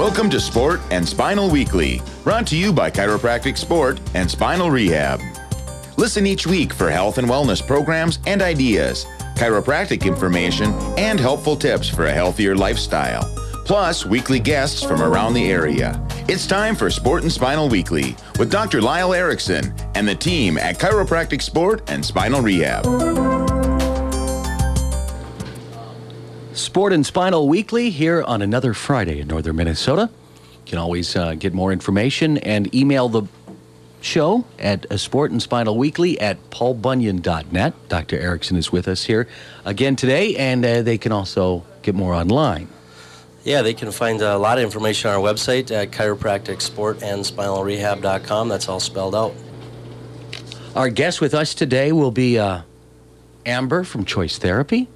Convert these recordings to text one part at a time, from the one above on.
Welcome to Sport and Spinal Weekly, brought to you by Chiropractic Sport and Spinal Rehab. Listen each week for health and wellness programs and ideas, chiropractic information, and helpful tips for a healthier lifestyle. Plus, weekly guests from around the area. It's time for Sport and Spinal Weekly with Dr. Lyle Erickson and the team at Chiropractic Sport and Spinal Rehab. Sport and Spinal Weekly here on another Friday in northern Minnesota. You can always get more information and email the show at Sport and Spinal Weekly at paulbunyan.net. Dr. Erickson is with us here again today, and they can also get more online. Yeah, they can find a lot of information on our website at chiropracticsportandspinalrehab.com. That's all spelled out. Our guest with us today will be Amber from Choice Therapy,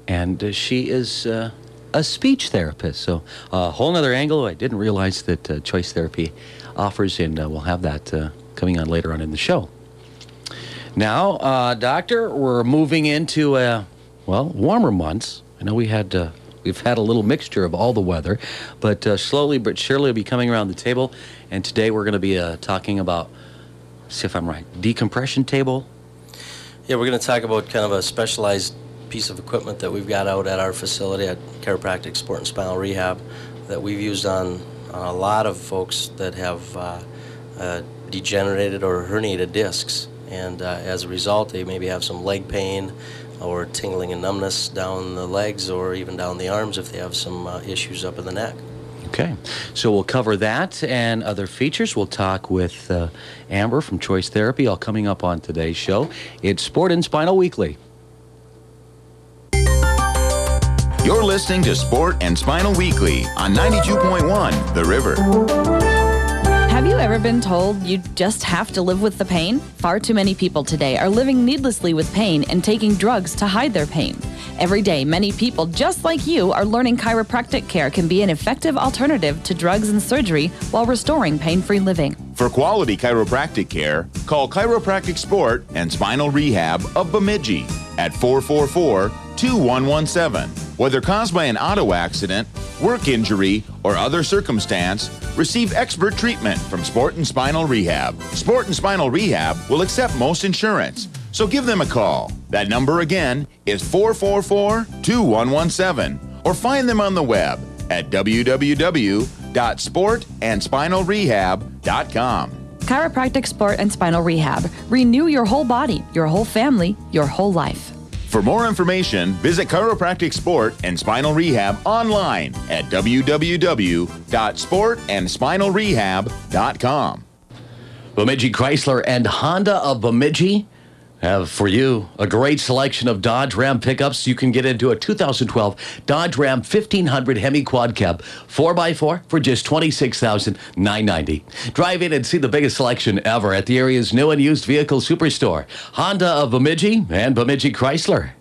and she is a speech therapist. So a whole other angle I didn't realize that Choice Therapy offers, and we'll have that coming on later on in the show. Now, Doctor, we're moving into, warmer months. I know we've had a little mixture of all the weather, but slowly but surely we'll be coming around the table. And today we're going to be talking about, see if I'm right, decompression table. Yeah, we're going to talk about kind of a specialized piece of equipment that we've got out at our facility at Chiropractic Sport and Spinal Rehab that we've used on a lot of folks that have degenerated or herniated discs. And as a result, they maybe have some leg pain or tingling and numbness down the legs or even down the arms if they have some issues up in the neck. Okay, so we'll cover that and other features. We'll talk with Amber from Choice Therapy, all coming up on today's show. It's Sport and Spinal Weekly. You're listening to Sport and Spinal Weekly on 92.1 The River. Have you ever been told you just have to live with the pain? Far too many people today are living needlessly with pain and taking drugs to hide their pain. Every day, many people just like you are learning chiropractic care can be an effective alternative to drugs and surgery while restoring pain-free living. For quality chiropractic care, call Chiropractic Sport and Spinal Rehab of Bemidji at 444-2117. Whether caused by an auto accident, work injury, or other circumstance, receive expert treatment from Sport and Spinal Rehab. Sport and Spinal Rehab will accept most insurance, so give them a call. That number again is 444-2117, or find them on the web at www.sportandspinalrehab.com. Chiropractic Sport and Spinal Rehab. Renew your whole body, your whole family, your whole life. For more information, visit Chiropractic Sport and Spinal Rehab online at www.sportandspinalrehab.com. Bemidji Chrysler and Honda of Bemidji have for you a great selection of Dodge Ram pickups. You can get into a 2012 Dodge Ram 1500 Hemi Quad Cab 4x4 for just $26,990. Drive in and see the biggest selection ever at the area's new and used vehicle superstore. Honda of Bemidji and Bemidji Chrysler.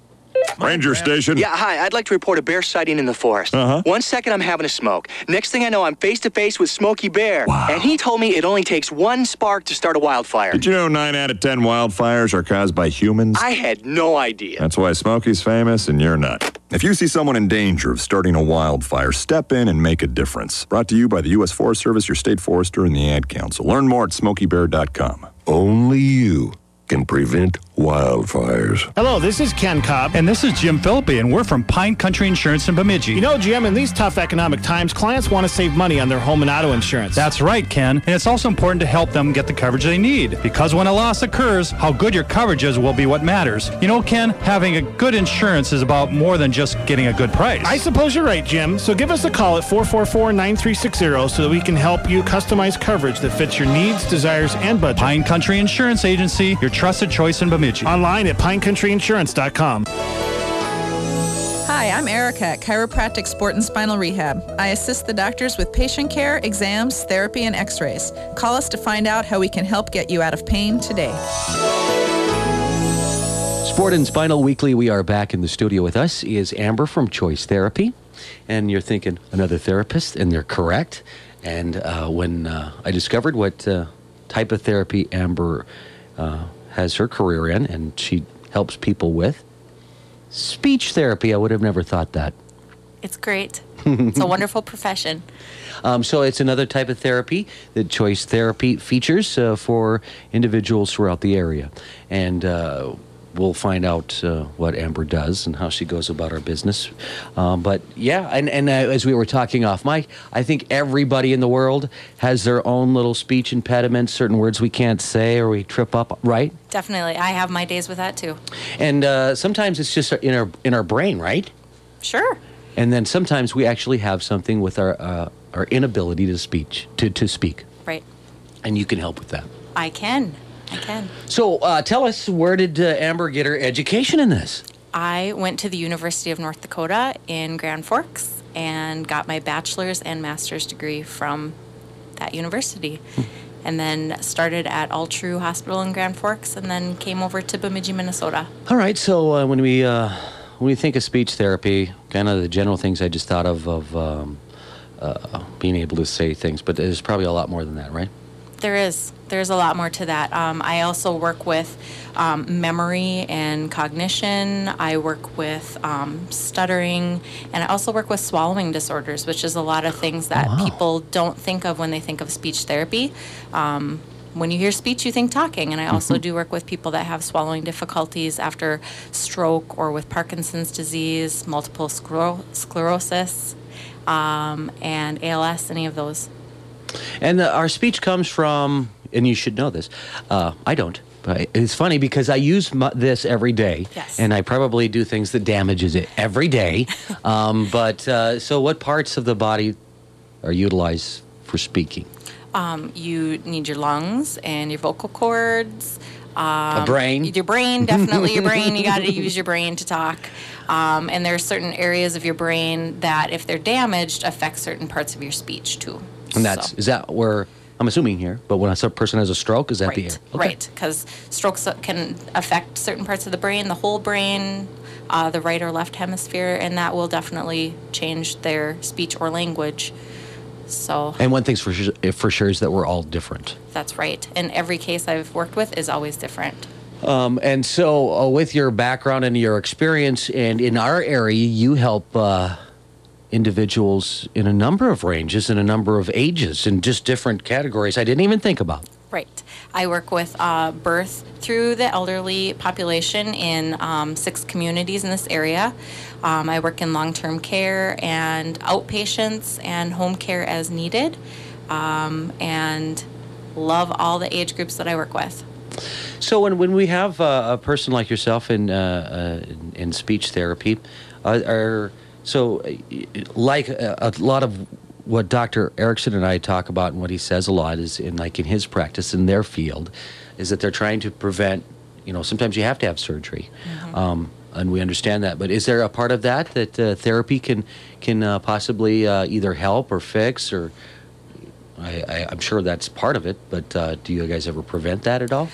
Ranger Station. Yeah, hi. I'd like to report a bear sighting in the forest. 1 second, I'm having a smoke. Next thing I know, I'm face-to-face with Smokey Bear. Wow. And he told me it only takes one spark to start a wildfire. Did you know 9 out of 10 wildfires are caused by humans? I had no idea. That's why Smokey's famous and you're not. If you see someone in danger of starting a wildfire, step in and make a difference. Brought to you by the U.S. Forest Service, your state forester, and the Ad Council. Learn more at smokeybear.com. Only you can prevent wildfires. Hello, this is Ken Cobb. And this is Jim Philippi, and we're from Pine Country Insurance in Bemidji. You know, Jim, in these tough economic times, clients want to save money on their home and auto insurance. That's right, Ken. And it's also important to help them get the coverage they need. Because when a loss occurs, how good your coverage is will be what matters. You know, Ken, having a good insurance is about more than just getting a good price. I suppose you're right, Jim. So give us a call at 444-9360 so that we can help you customize coverage that fits your needs, desires, and budget. Pine Country Insurance Agency, your trusted choice in Bemidji. Online at pinecountryinsurance.com. Hi, I'm Erica at Chiropractic Sport and Spinal Rehab. I assist the doctors with patient care, exams, therapy, and x-rays. Call us to find out how we can help get you out of pain today. Sport and Spinal Weekly, we are back in the studio. With us is Amber from Choice Therapy. And you're thinking, another therapist, and they're correct. And when I discovered what type of therapy Amber has her career in, and she helps people with speech therapy, I would have never thought that. It's great. It's a wonderful profession. So it's another type of therapy that Choice Therapy features for individuals throughout the area. And we'll find out what Amber does and how she goes about her business. But yeah, and as we were talking off mic, I think everybody in the world has their own little speech impediments, certain words we can't say or we trip up, right? Definitely. I have my days with that too. And sometimes it's just in our brain, right? Sure. And then sometimes we actually have something with our inability to speak. Right. And you can help with that. I can. So tell us, where did Amber get her education in this? I went to the University of North Dakota in Grand Forks and got my bachelor's and master's degree from that university. And then started at All True Hospital in Grand Forks and then came over to Bemidji, Minnesota. All right. So when we think of speech therapy, kind of the general things I just thought of being able to say things, but there's probably a lot more than that, right? There's a lot more to that. I also work with memory and cognition. I work with stuttering, and I also work with swallowing disorders, which is a lot of things that people don't think of when they think of speech therapy. When you hear speech, you think talking, and I also do work with people that have swallowing difficulties after stroke or with Parkinson's disease, multiple sclerosis, and ALS, any of those. And our speech comes from, and you should know this, I don't, but it's funny because I use this every day, yes. And I probably do things that damages it every day. So what parts of the body are utilized for speaking? You need your lungs and your vocal cords. A brain? Your brain, definitely your brain. You got to use your brain to talk. And there are certain areas of your brain that, if they're damaged, affect certain parts of your speech, too. And is that where, I'm assuming here, but when a person has a stroke, is that the area? Okay. Right, because strokes can affect certain parts of the brain, the whole brain, the right or left hemisphere, and that will definitely change their speech or language. So. And one thing's for sure is that we're all different. That's right. And every case I've worked with is always different. And so with your background and your experience, and in our area, you help individuals in a number of ranges and a number of ages in just different categories I didn't even think about. Right. I work with birth through the elderly population in 6 communities in this area. I work in long-term care and outpatients and home care as needed, and love all the age groups that I work with. So when we have a person like yourself in speech therapy, like a lot of what Dr. Erickson and I talk about and what he says a lot is in his practice in their field, is that they're trying to prevent, sometimes you have to have surgery. Mm-hmm. And we understand that. But is there a part of that therapy can possibly either help or fix, or I'm sure that's part of it, but do you guys ever prevent that at all?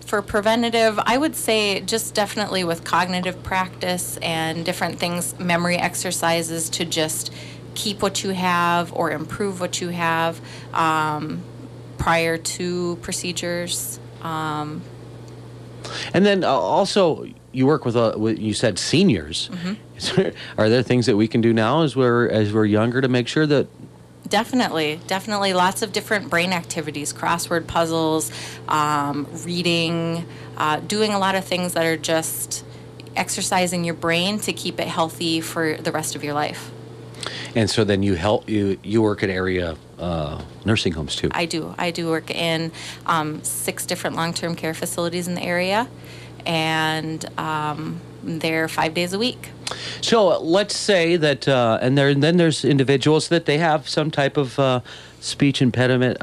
For preventative, I would say just definitely with cognitive practice and different things, memory exercises to just keep what you have or improve what you have prior to procedures. And then also, you work with you said seniors. Mm-hmm. Are there things that we can do now as we're younger to make sure that? Definitely. Lots of different brain activities, crossword puzzles, reading, doing a lot of things that are just exercising your brain to keep it healthy for the rest of your life. And so then you work at area nursing homes too? I do work in 6 different long-term care facilities in the area, and they're 5 days a week. So let's say that, and then there's individuals that they have some type of speech impediment,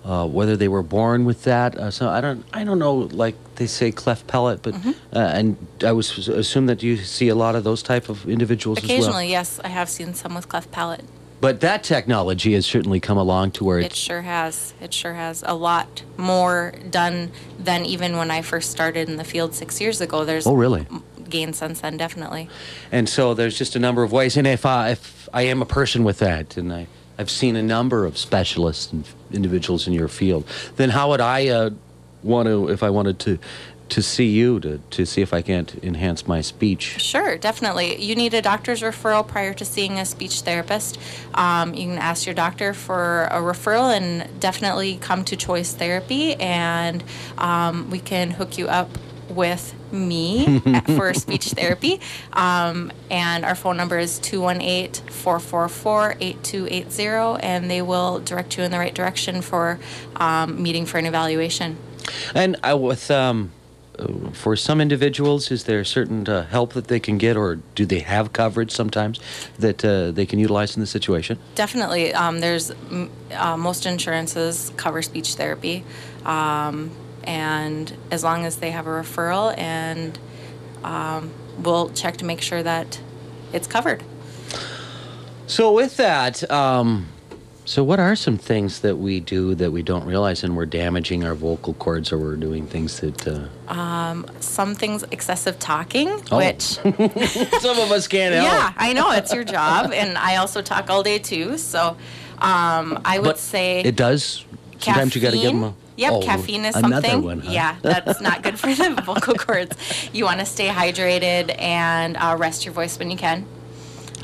whether they were born with that. So I don't know, like they say cleft palate, but mm-hmm. And I was assume that you see a lot of those type of individuals occasionally, as well. Yes, I have seen some with cleft palate. But that technology has certainly come along to where it sure has. It sure has. A lot more done than even when I first started in the field 6 years ago. There's really? Gain since then, definitely. And so there's just a number of ways. And if I am a person with that, and I've seen a number of specialists and individuals in your field, then how would I want to, if I wanted to to see you to see if I can't enhance my speech? Sure, definitely. You need a doctor's referral prior to seeing a speech therapist. You can ask your doctor for a referral and definitely come to Choice Therapy, and we can hook you up with me for speech therapy. And our phone number is 218-444-8280, and they will direct you in the right direction for meeting for an evaluation. And for some individuals, is there certain help that they can get, or do they have coverage sometimes that they can utilize in the situation? Definitely. There's most insurances cover speech therapy. And as long as they have a referral, and we'll check to make sure that it's covered. So with that, so what are some things that we do that we don't realize, and we're damaging our vocal cords, or we're doing things that... Some things, excessive talking, which... Some of us can't help. Yeah, I know, it's your job, and I also talk all day too, so I would say... It does? Sometimes you got to give them a... Yep, caffeine is something. Another one, huh? Yeah, that's not good for the vocal cords. You want to stay hydrated and rest your voice when you can.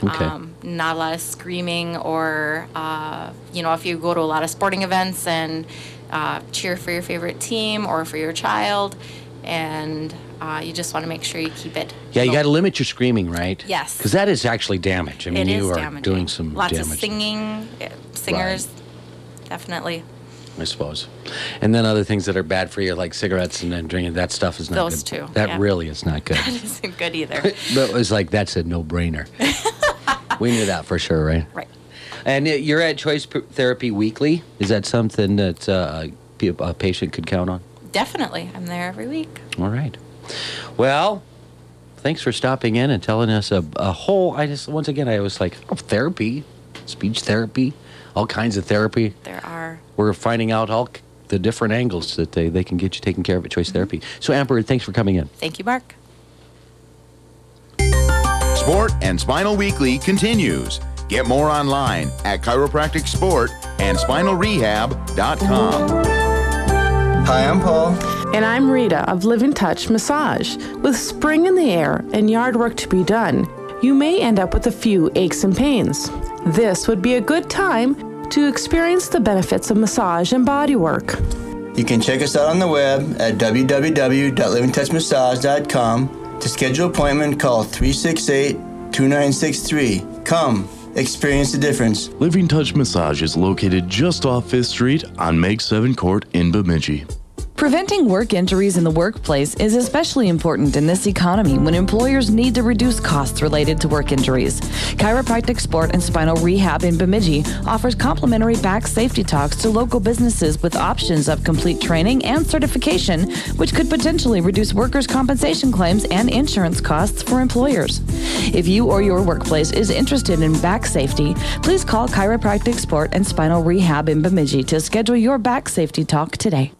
Okay. Not a lot of screaming, or if you go to a lot of sporting events and cheer for your favorite team or for your child, and you just want to make sure you keep it. Yeah, you got to limit your screaming, right? Yes. Because that is actually damage. I mean, you are doing some lots damage. Lots of singing, singers, definitely. I suppose. And then other things that are bad for you, like cigarettes and then drinking, that stuff is not good. Those two. That really is not good. That isn't good either. But it was like, that's a no-brainer. We knew that for sure, right? Right. And you're at Choice Therapy weekly. Is that something that a patient could count on? Definitely. I'm there every week. All right. Well, thanks for stopping in and telling us a whole... I was like, therapy, speech therapy, all kinds of therapy. There are. We're finding out all the different angles that they can get you taken care of at Choice Therapy. So, Amber, thanks for coming in. Thank you, Mark. Sport and Spinal Weekly continues. Get more online at Chiropractic Sport and SpinalRehab.com. Hi, I'm Paul. And I'm Rita of Live in Touch Massage. With spring in the air and yard work to be done, you may end up with a few aches and pains. This would be a good time to experience the benefits of massage and body work. You can check us out on the web at www.liveintouchmassage.com. To schedule an appointment, call 368-2963. Come, experience the difference. Living Touch Massage is located just off 5th Street on Meg 7 Court in Bemidji. Preventing work injuries in the workplace is especially important in this economy when employers need to reduce costs related to work injuries. Chiropractic Sport and Spinal Rehab in Bemidji offers complimentary back safety talks to local businesses with options of complete training and certification, which could potentially reduce workers' compensation claims and insurance costs for employers. If you or your workplace is interested in back safety, please call Chiropractic Sport and Spinal Rehab in Bemidji to schedule your back safety talk today.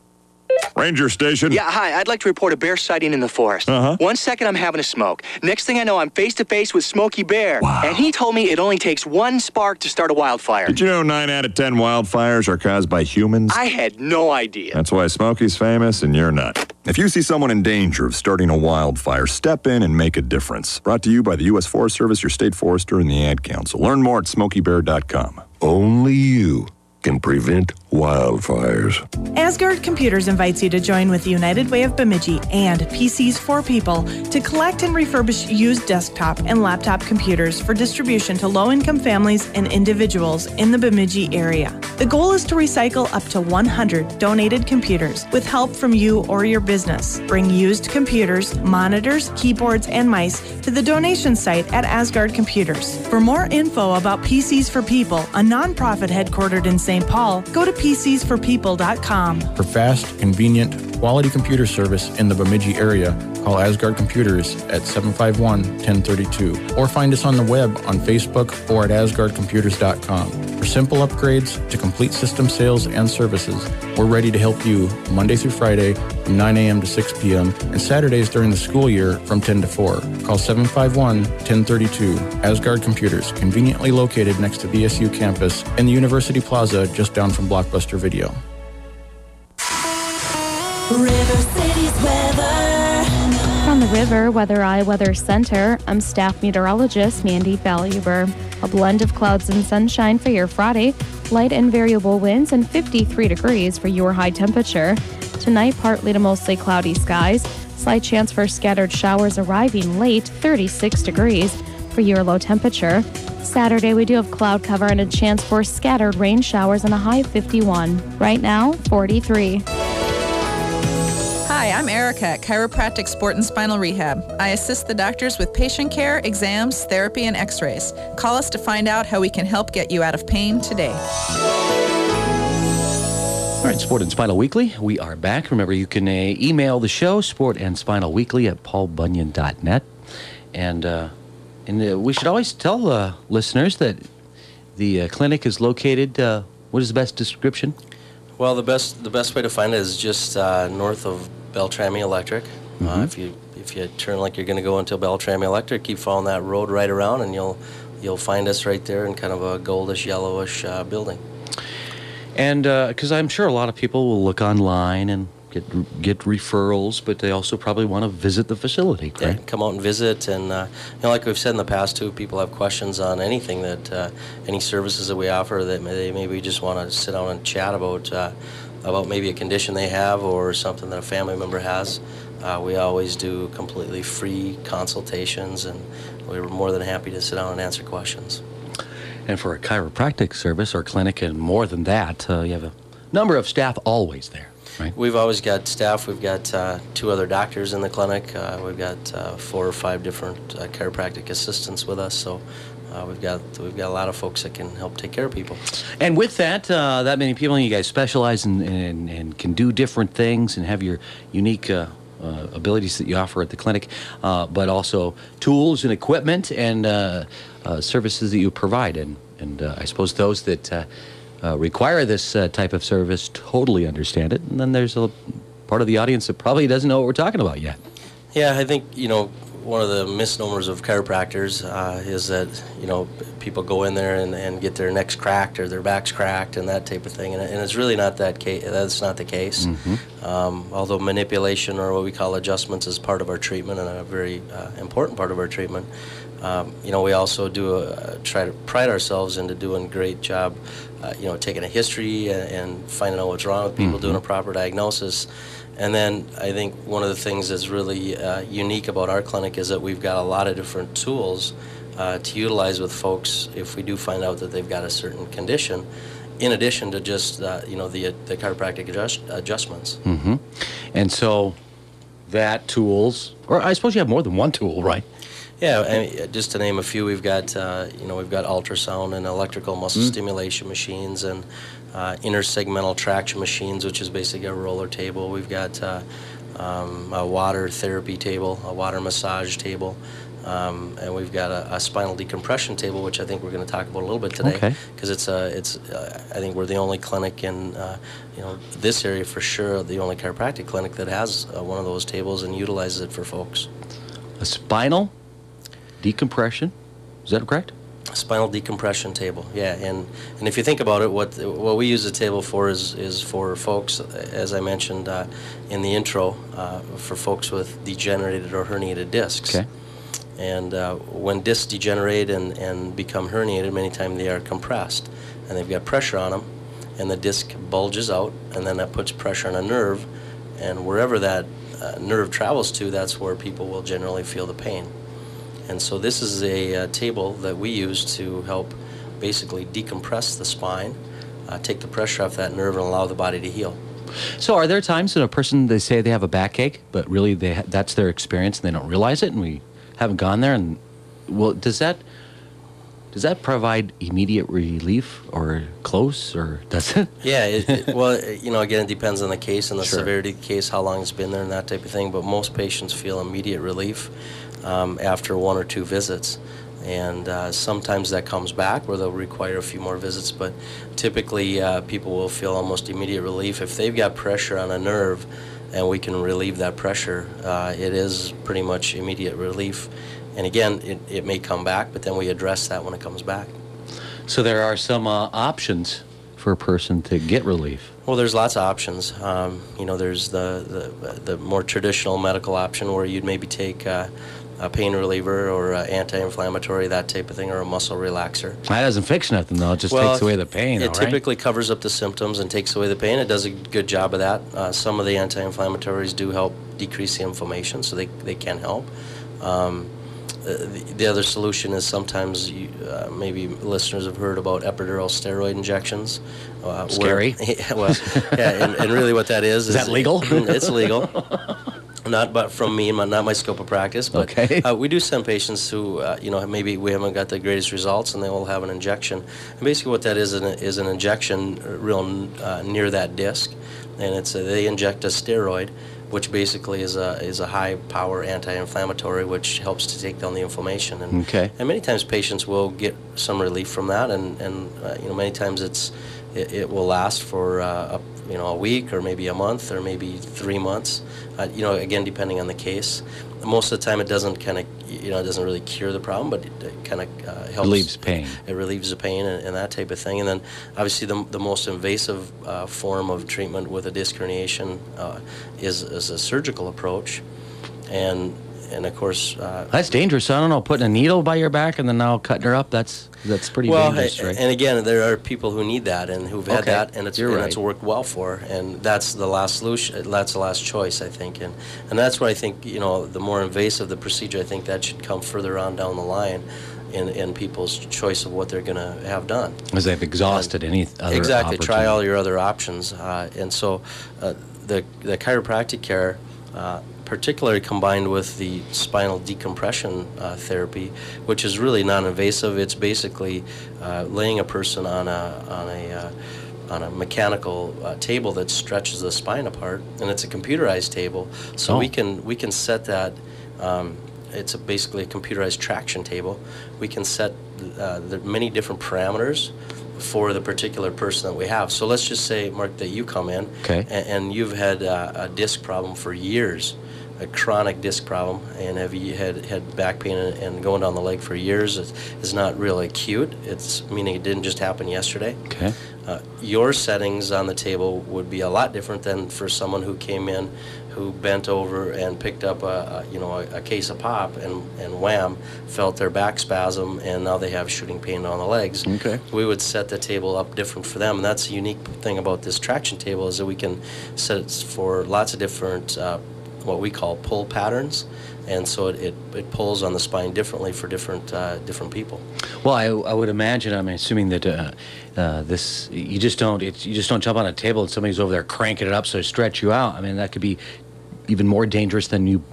Ranger Station. Yeah, hi. I'd like to report a bear sighting in the forest. 1 second, I'm having a smoke. Next thing I know, I'm face-to-face with Smokey Bear. Wow. And he told me it only takes one spark to start a wildfire. Did you know 9 out of 10 wildfires are caused by humans? I had no idea. That's why Smokey's famous and you're not. If you see someone in danger of starting a wildfire, step in and make a difference. Brought to you by the U.S. Forest Service, your state forester, and the Ad Council. Learn more at SmokeyBear.com. Only you can prevent wildfires. Asgard Computers invites you to join with the United Way of Bemidji and PCs for People to collect and refurbish used desktop and laptop computers for distribution to low-income families and individuals in the Bemidji area. The goal is to recycle up to 100 donated computers with help from you or your business. Bring used computers, monitors, keyboards, and mice to the donation site at Asgard Computers. For more info about PCs for People, a nonprofit headquartered in St. Paul, go to PCsForPeople.com. For fast, convenient, quality computer service in the Bemidji area, call Asgard Computers at 751-1032 or find us on the web on Facebook or at AsgardComputers.com. For simple upgrades to complete system sales and services, we're ready to help you Monday through Friday from 9 a.m. to 6 p.m. and Saturdays during the school year from 10 to 4. Call 751-1032. Asgard Computers, conveniently located next to BSU campus in the University Plaza just down from Blockbuster Video. River City's weather. River Weather Eye Weather Center, I'm staff meteorologist Mandy Valuber. A blend of clouds and sunshine for your Friday, light and variable winds, and 53 degrees for your high temperature. Tonight, partly to mostly cloudy skies, slight chance for scattered showers arriving late, 36 degrees for your low temperature. Saturday, we do have cloud cover and a chance for scattered rain showers and a high of 51. Right now, 43. Hi, I'm Erica at Chiropractic Sport and Spinal Rehab. I assist the doctors with patient care, exams, therapy, and x-rays. Call us to find out how we can help get you out of pain today. All right, Sport and Spinal Weekly, we are back. Remember, you can email the show, sportandspinalweekly at paulbunyan.net. And we should always tell listeners that the clinic is located, what is the best description? Well, the best way to find it is just north of Beltrami Electric. If you turn like you're going to go into Beltrami Electric, keep following that road right around, and you'll find us right there in kind of a goldish, yellowish building. And because I'm sure a lot of people will look online and get referrals, but they also probably want to visit the facility, correct? Yeah, come out and visit, and like we've said in the past too, people have questions on anything that any services that we offer that they maybe just want to sit down and chat about maybe a condition they have or something that a family member has. We always do completely free consultations, and we're more than happy to sit down and answer questions. And for a chiropractic service or clinic and more than that, you have a number of staff always there. Right. We've always got staff. We've got 2 other doctors in the clinic. We've got 4 or 5 different chiropractic assistants with us. So we've got a lot of folks that can help take care of people. And with that many people, you guys specialize and can do different things and have your unique abilities that you offer at the clinic, but also tools and equipment and services that you provide. And I suppose those that require this type of service totally understand it, and then there's a part of the audience that probably doesn't know what we're talking about yet. Yeah, I think one of the misnomers of chiropractors is that people go in there and get their necks cracked or their backs cracked and that type of thing, and it's really not that case. That's not the case. Although manipulation or what we call adjustments is part of our treatment and a very important part of our treatment. We also try to pride ourselves into doing a great job, taking a history and finding out what's wrong with people, doing a proper diagnosis. And then I think one of the things that's really unique about our clinic is that we've got a lot of different tools to utilize with folks if we do find out that they've got a certain condition, in addition to just the chiropractic adjustments. And so that tools, or I suppose you have more than one tool, right? Yeah, just to name a few, we've got ultrasound and electrical muscle stimulation machines and intersegmental traction machines, which is basically a roller table. We've got a water therapy table, a water massage table, and we've got a spinal decompression table, which I think we're going to talk about a little bit today, because I think we're the only clinic in this area for sure, the only chiropractic clinic that has one of those tables and utilizes it for folks. A spinal decompression, is that correct? Spinal decompression table, yeah. And if you think about it, what we use the table for is for folks, as I mentioned in the intro, for folks with degenerated or herniated discs. Okay. And when discs degenerate and become herniated, many times they are compressed, and they've got pressure on them, and the disc bulges out, and then that puts pressure on a nerve, and wherever that nerve travels to, that's where people will generally feel the pain. And so this is a table that we use to help basically decompress the spine, take the pressure off that nerve, and allow the body to heal. So are there times that a person, they say they have a backache, but really that's their experience and they don't realize it, and we haven't gone there? And well, does that provide immediate relief or close, or does it? Yeah, well, again, it depends on the case and the severity of the case, how long it's been there and that type of thing, but most patients feel immediate relief after 1 or 2 visits. And sometimes that comes back where they'll require a few more visits, but typically people will feel almost immediate relief. If they've got pressure on a nerve and we can relieve that pressure, it is pretty much immediate relief. And again, it may come back, but then we address that when it comes back. So there are some options for a person to get relief? Well, there's lots of options. There's the more traditional medical option where you'd maybe take a pain reliever or anti-inflammatory, that type of thing, or a muscle relaxer. That doesn't fix nothing, though. It just takes away the pain. It typically covers up the symptoms and takes away the pain. It does a good job of that. Some of the anti-inflammatories do help decrease the inflammation, so they can help. The other solution is sometimes maybe listeners have heard about epidural steroid injections. Scary. And really what that is that legal? It's legal. Not but from me, not my scope of practice, but we do send patients who, maybe we haven't got the greatest results, and they will have an injection. And basically what that is an injection real near that disc, and they inject a steroid, which basically is a high-power anti-inflammatory, which helps to take down the inflammation. And many times patients will get some relief from that, and many times it will last for a week or maybe a month or maybe 3 months. Again, depending on the case. Most of the time, it doesn't it doesn't really cure the problem, but it kind of helps. Relieves pain. It relieves the pain and that type of thing. And then, obviously, the most invasive form of treatment with a disc herniation is a surgical approach, and of course. That's dangerous. I don't know, putting a needle by your back and then now cutting her up. That's pretty dangerous, right? And again, there are people who need that and who've had that, and it's worked well for, and that's the last solution. That's the last choice, I think, and that's what I think. The more invasive the procedure, I think that should come further on down the line, in people's choice of what they're going to have done. Because they've exhausted any other exactly. Try all your other options, and so the chiropractic care. Particularly combined with the spinal decompression therapy, which is really non-invasive. It's basically laying a person on a mechanical table that stretches the spine apart, and it's a computerized table. So we can set that. It's basically a computerized traction table. We can set the many different parameters for the particular person that we have. So let's just say, Mark, that you come in and you've had a disc problem for years. A chronic disc problem, and have you had back pain and going down the leg for years. It's not really acute. It's meaning it didn't just happen yesterday. Your settings on the table would be a lot different than for someone who came in, who bent over and picked up a case of pop and wham, felt their back spasm, and now they have shooting pain down the legs. We would set the table up different for them, and that's the unique thing about this traction table is that we can set it for lots of different what we call pull patterns, and so it pulls on the spine differently for different people. Well, I would imagine. I'm assuming that this you just don't jump on a table and somebody's over there cranking it up so to stretch you out. I mean, that could be even more dangerous than you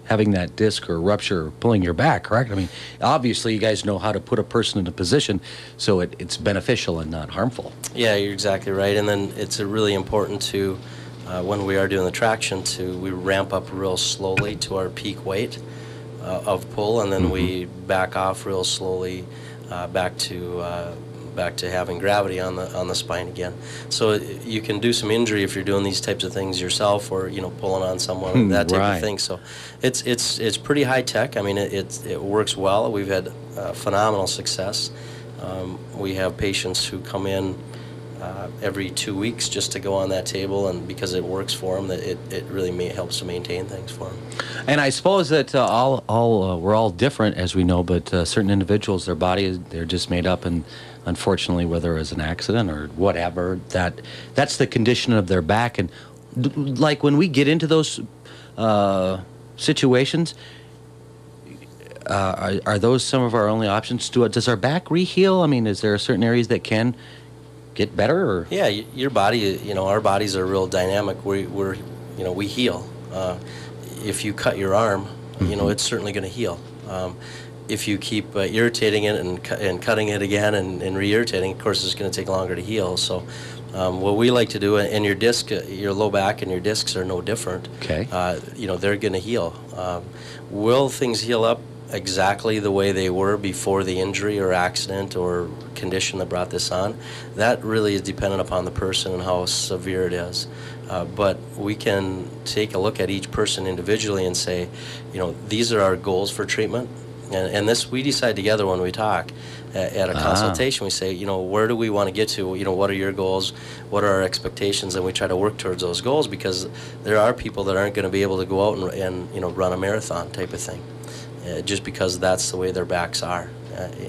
having that disc or rupture pulling your back, correct? I mean, obviously you guys know how to put a person in a position so it's beneficial and not harmful. Yeah, you're exactly right, and then it's really important to. When we are doing the traction, we ramp up real slowly to our peak weight of pull, and then we back off real slowly back to having gravity on the spine again. So you can do some injury if you're doing these types of things yourself, or pulling on someone, that type of thing. So it's pretty high tech. I mean, it works well. We've had phenomenal success. We have patients who come in. Every 2 weeks just to go on that table, and because it works for them, that it really helps to maintain things for them. And I suppose that we're all different, as we know, but certain individuals, their body, they're just made up, and unfortunately, whether it's an accident or whatever, that's the condition of their back. And like when we get into those situations, are those some of our only options? Does our back re-heal? I mean, is there certain areas that can get better? Or? Yeah, your body, our bodies are real dynamic. We heal. If you cut your arm, it's certainly going to heal. If you keep irritating it and cutting it again and re-irritating, of course, it's going to take longer to heal. So what we like to do, and your disc, your low back and your discs are no different. They're going to heal. Will things heal up exactly the way they were before the injury or accident or condition that brought this on? That really is dependent upon the person and how severe it is. But we can take a look at each person individually and say, these are our goals for treatment. And this we decide together when we talk at a consultation. We say, where do we want to get to? What are your goals? What are our expectations? And we try to work towards those goals, because there are people that aren't going to be able to go out and run a marathon type of thing, just because that's the way their backs are,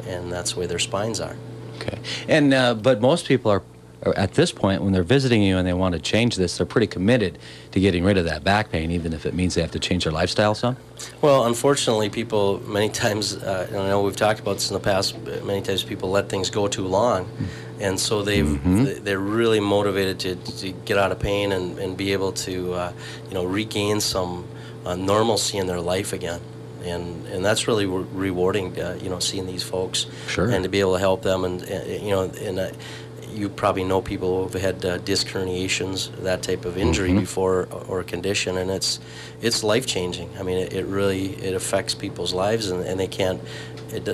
and that's the way their spines are. Okay. And but most people are at this point, when they're visiting you and they want to change this, they're pretty committed to getting rid of that back pain, even if it means they have to change their lifestyle some? Well, unfortunately, people many times, I know we've talked about this in the past, many times people let things go too long. And so they're really motivated to get out of pain and be able to regain some normalcy in their life again. And that's really rewarding, seeing these folks. Sure. And to be able to help them. And you probably know people who've had disc herniations, that type of injury before, or a condition, and it's life-changing. I mean, it affects people's lives, and they can't,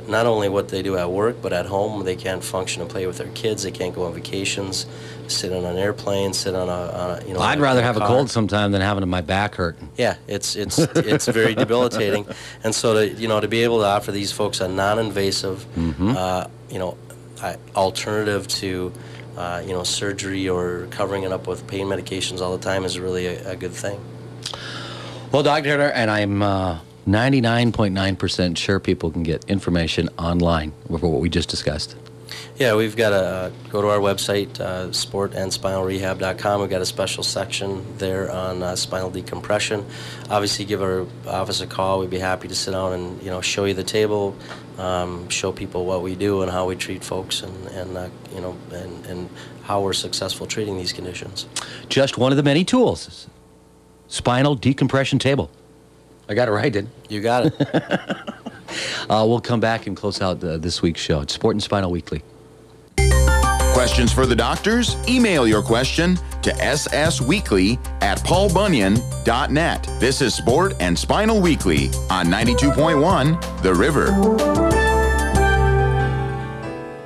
not only what they do at work, but at home, they can't function and play with their kids. They can't go on vacations, sit on an airplane, sit on a I'd rather have a cold sometime than having my back hurt. Yeah, it's very debilitating. And so to be able to offer these folks a non-invasive, alternative to surgery or covering it up with pain medications all the time is really a good thing. Well, Dr. Turner, and I'm 99.9% sure people can get information online for what we just discussed. Yeah, we've got to go to our website, sportandspinalrehab.com. We've got a special section there on spinal decompression. Obviously, give our office a call. We'd be happy to sit down and show you the table, show people what we do and how we treat folks, and how we're successful treating these conditions. Just one of the many tools, spinal decompression table. I got it right, didn't I? You got it. We'll come back and close out this week's show. It's Sport and Spinal Weekly. Questions for the doctors? Email your question to ssweekly@paulbunyan.net. This is Sport and Spinal Weekly on 92.1 The River.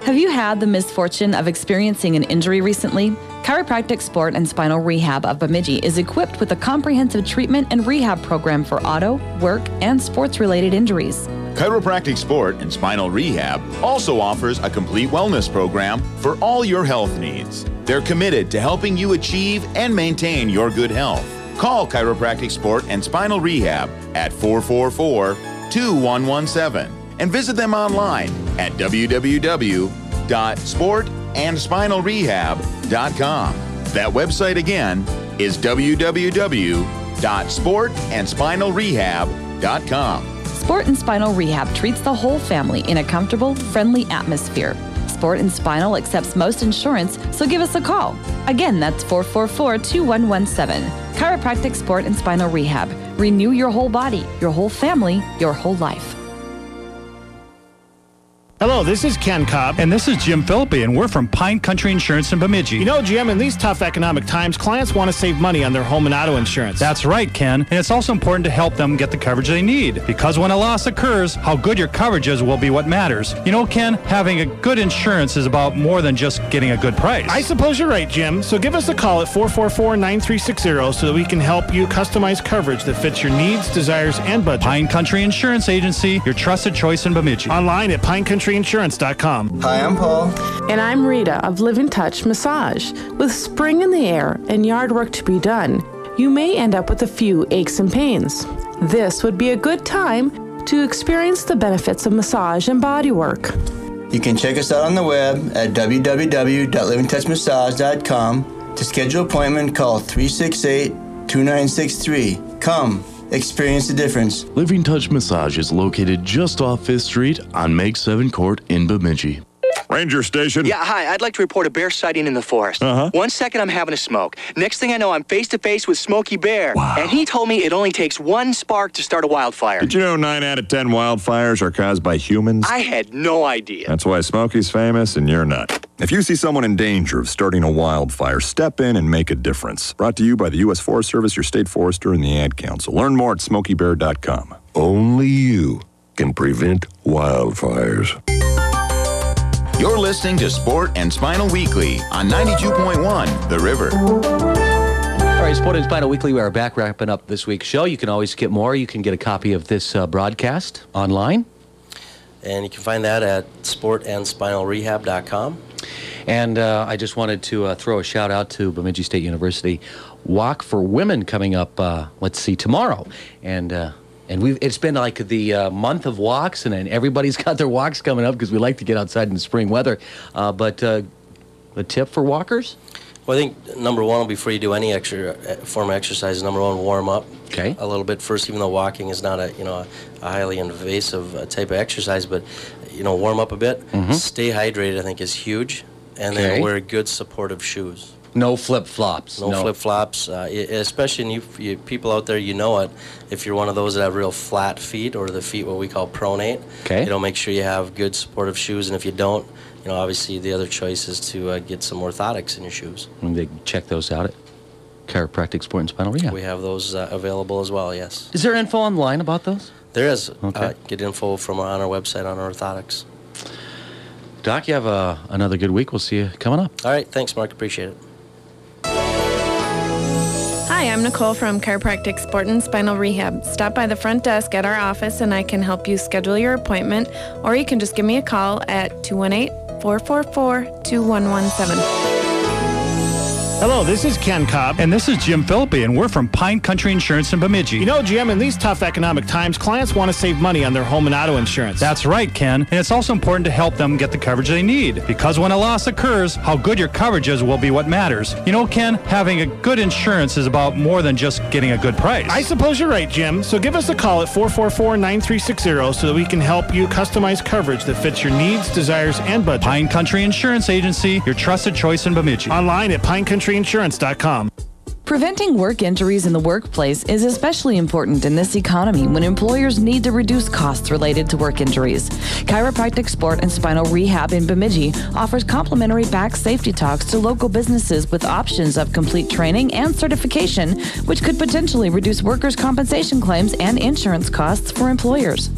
Have you had the misfortune of experiencing an injury recently? Chiropractic Sport and Spinal Rehab of Bemidji is equipped with a comprehensive treatment and rehab program for auto, work, and sports-related injuries. Chiropractic Sport and Spinal Rehab also offers a complete wellness program for all your health needs. They're committed to helping you achieve and maintain your good health. Call Chiropractic Sport and Spinal Rehab at 444-2117 and visit them online at www.sportandspinalrehab.com. That website again is www.sportandspinalrehab.com. Sport and Spinal Rehab treats the whole family in a comfortable, friendly atmosphere. Sport and Spinal accepts most insurance, so give us a call. Again, that's 444-2117. Chiropractic Sport and Spinal Rehab. Renew your whole body, your whole family, your whole life. Hello, this is Ken Cobb. And this is Jim Philippi, and we're from Pine Country Insurance in Bemidji. You know, Jim, in these tough economic times, clients want to save money on their home and auto insurance. That's right, Ken. And it's also important to help them get the coverage they need. Because when a loss occurs, how good your coverage is will be what matters. You know, Ken, having a good insurance is about more than just getting a good price. I suppose you're right, Jim. So give us a call at 444-9360 so that we can help you customize coverage that fits your needs, desires, and budget. Pine Country Insurance Agency, your trusted choice in Bemidji. Online at pinecountryinsurance.com. Hi, I'm Paul. And I'm Rita of Live in Touch Massage. With spring in the air and yard work to be done, you may end up with a few aches and pains. This would be a good time to experience the benefits of massage and body work. You can check us out on the web at www.livingtouchmassage.com. To schedule an appointment, call 368-2963. Come. Experience the difference. Living Touch Massage is located just off 5th Street on Make 7 Court in Bemidji. Ranger Station. Yeah, hi. I'd like to report a bear sighting in the forest. 1 second, I'm having a smoke. Next thing I know, I'm face-to-face with Smokey Bear. Wow. And he told me it only takes one spark to start a wildfire. Did you know 9 out of 10 wildfires are caused by humans? I had no idea. That's why Smokey's famous and you're not. If you see someone in danger of starting a wildfire, step in and make a difference. Brought to you by the U.S. Forest Service, your state forester, and the Ad Council. Learn more at SmokeyBear.com. Only you can prevent wildfires. You're listening to Sport and Spinal Weekly on 92.1 The River. All right, Sport and Spinal Weekly, we are back wrapping up this week's show. You can always get more. You can get a copy of this broadcast online. And you can find that at sportandspinalrehab.com. And I just wanted to throw a shout out to Bemidji State University Walk for Women coming up, tomorrow. And it's been like the month of walks, and everybody's got their walks coming up because we like to get outside in the spring weather. But a tip for walkers? Well, I think number one, before you do any form of exercise, number one, warm up a little bit first. Even though walking is not a highly invasive type of exercise, but warm up a bit. Stay hydrated, I think, is huge, and then wear good supportive shoes. No flip-flops. No flip-flops, especially you people out there, it. If you're one of those that have real flat feet, or the feet what we call pronate, make sure you have good supportive shoes. And if you don't, obviously the other choice is to get some orthotics in your shoes. And they check those out at Chiropractic Sport and Spinal Rehab. We have those available as well, yes. Is there info online about those? There is. Get info from on our website on orthotics. Doc, you have another good week. We'll see you coming up. All right. Thanks, Mark. Appreciate it. Hi, I'm Nicole from Chiropractic Sport and Spinal Rehab. Stop by the front desk at our office and I can help you schedule your appointment, or you can just give me a call at 218-444-2117. Hello, this is Ken Cobb. And this is Jim Philippi, and we're from Pine Country Insurance in Bemidji. Jim, in these tough economic times, clients want to save money on their home and auto insurance. That's right, Ken. And it's also important to help them get the coverage they need. Because when a loss occurs, how good your coverage is will be what matters. Ken, having a good insurance is about more than just getting a good price. I suppose you're right, Jim. So give us a call at 444-9360 so that we can help you customize coverage that fits your needs, desires, and budget. Pine Country Insurance Agency, your trusted choice in Bemidji. Online at pinecountryinsurance.com. Preventing work injuries in the workplace is especially important in this economy when employers need to reduce costs related to work injuries. Chiropractic Sport and Spinal Rehab in Bemidji offers complimentary back safety talks to local businesses with options of complete training and certification, which could potentially reduce workers' compensation claims and insurance costs for employers.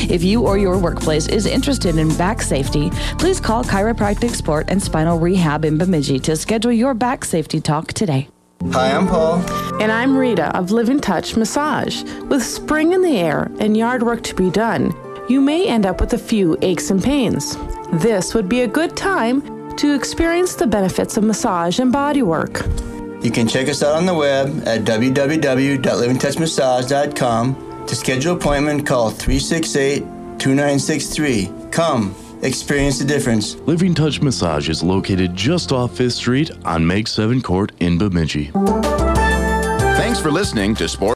If you or your workplace is interested in back safety, please call Chiropractic Sport and Spinal Rehab in Bemidji to schedule your back safety talk today. Hi, I'm Paul. And I'm Rita of Live in Touch Massage. With spring in the air and yard work to be done, you may end up with a few aches and pains. This would be a good time to experience the benefits of massage and body work. You can check us out on the web at www.liveintouchmassage.com. To schedule an appointment, call 368-2963. Come. Experience the difference. Living Touch Massage is located just off 5th Street on Meg 7 Court in Bemidji. Thanks for listening to Sport.